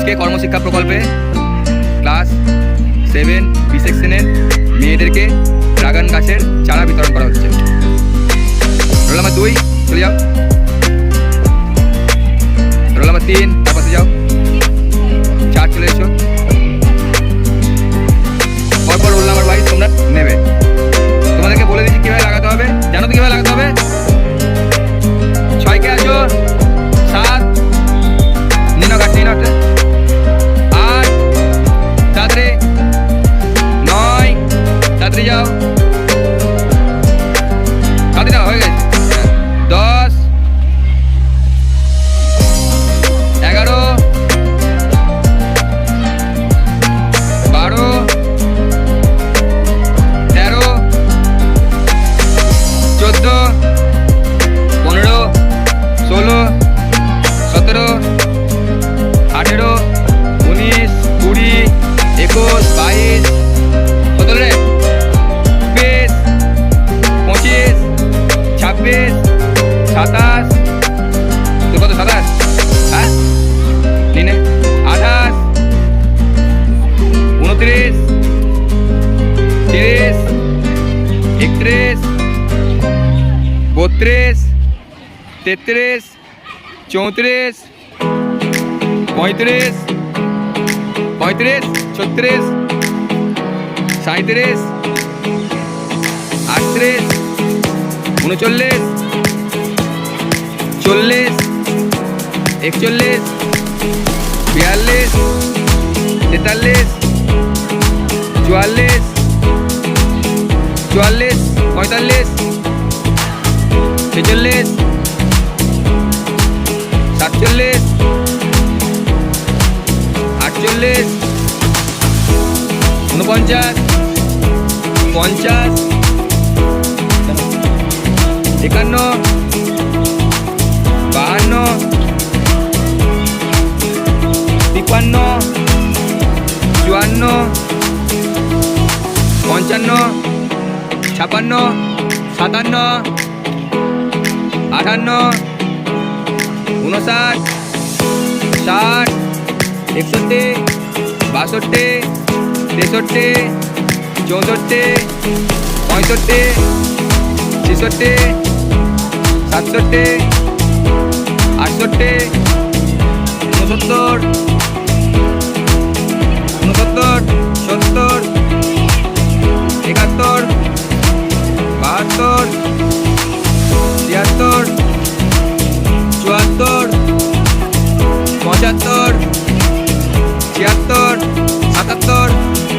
আজকে কর্মশিক্ষা প্রকল্পে class 7 B সেকশনের মেয়েদেরকে ড্রাগন গাছের চারা বিতরণ করা হচ্ছে। রোল নাম্বার 2 চলে যাও, রোল নাম্বার 3 তার পাশে যাও, 4 চলে এসো। পরপর রোল নাম্বার ওয়াইজ তোমরা নেবে। তোমাদেরকে বলে দিচ্ছি কীভাবে লাগাতে হবে, জানো তো কীভাবে লাগাতে হবে? 6 কে আসো, 7 নিনো গাছ নিনো, 8 তাড়াতাড়ি, 9 তাড়াতাড়ি যাও, তাড়াতাড়ি যাও, হয়ে গেছে। 10 11 12 13 14 15 16 17 18 19 20 21 22 কত রে 20 25 26 27 তোর কত 27 হ্যাঁ নিনে 28 29 30 31 32 33 34 35 35 36 37 38 39 40 41 42 43 44 44 45 46 47 48 49 50 51 52 53 54 55 56 57 58 59 60 61 62 63 64 65 66 67 68 69 70 71 72 73 74 75 76 77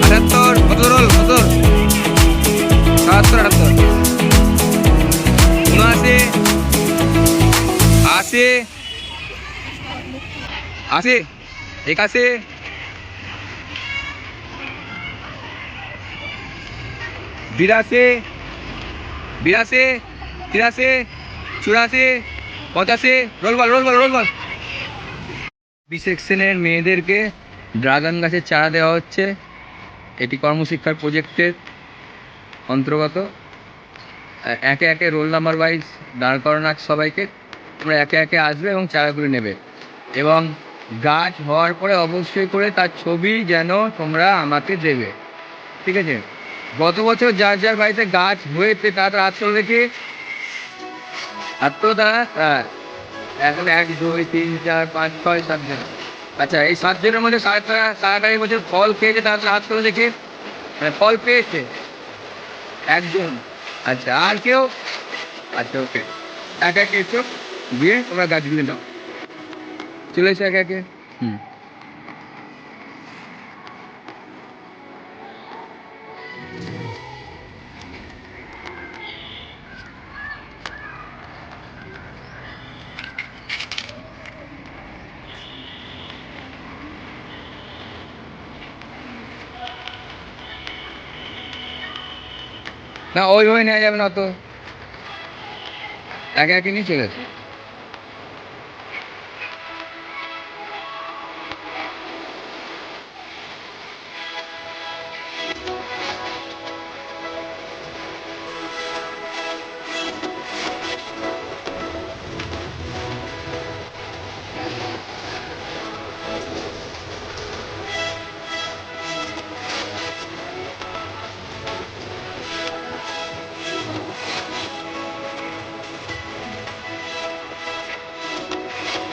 78 কত রোল কত 77 78 79 80 81 82 83 84 85 রোল বল। বি সেকশনের মেয়েদেরকে ড্রাগন গাছের চারা দেওয়া হচ্ছে। এটি কর্মশিক্ষার প্রজেক্টের অন্তর্গত। একে একে রোল নাম্বার ওয়াইজ দাঁড় করানো আছে সবাইকে। তোমরা একে একে আসবে এবং চারাগুলো নেবে, এবং গাছ হওয়ার পরে অবশ্যই করে তার ছবি যেন তোমরা আমাকে দেবে, ঠিক আছে? গত বছর যার যার বাড়িতে গাছ হয়েছে তার হাত তোলো দেখি, হাত তোলো তারা। হ্যাঁ, এখন 1 2 3 4 5 6 7 জন। আচ্ছা, এই 7 জনের মধ্যে কারা এই বছর ফল খেয়েছে তার হাত তোলো দেখি, মানে ফল পেয়েছে একজন। আচ্ছা, আর কেউ? আচ্ছা, ওকে, একে একে এসো, দিয়ে তোমরা গাছগুলো নাও, চলে এসো একে একে। না, ওইভাবে নেওয়া যাবে না, তো একে একে নিয়ে চলে এসো।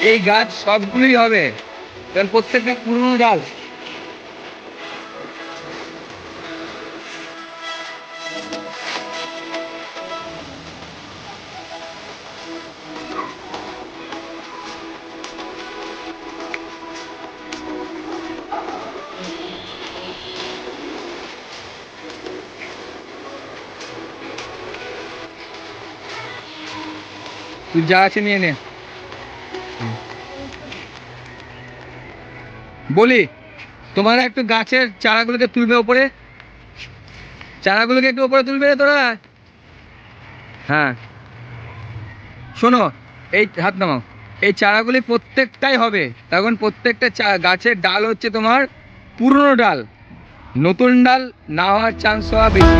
এই গাছ সবগুলোই হবে, কারণ প্রত্যেকটা পুরনো ডাল। তুই যা আছে নিয়ে নে। বলি, তোমরা একটু গাছের চারাগুলোকে তুলবে ওপরে, চারাগুলোকে একটু ওপরে তুলবে তোরা। হ্যাঁ শোনো, এই হাত নামাও। এই চারাগুলি প্রত্যেকটাই হবে, তখন প্রত্যেকটা গাছের ডাল হচ্ছে তোমার পুরনো ডাল, নতুন ডাল না হওয়ার চান্স হওয়া বেশি,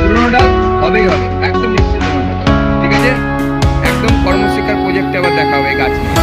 পুরনো ডাল হবেই হবে, একদম নিশ্চিত। ঠিক আছে, একদম কর্মশিক্ষার প্রজেক্টে আবার দেখা হবে গাছ নিয়ে।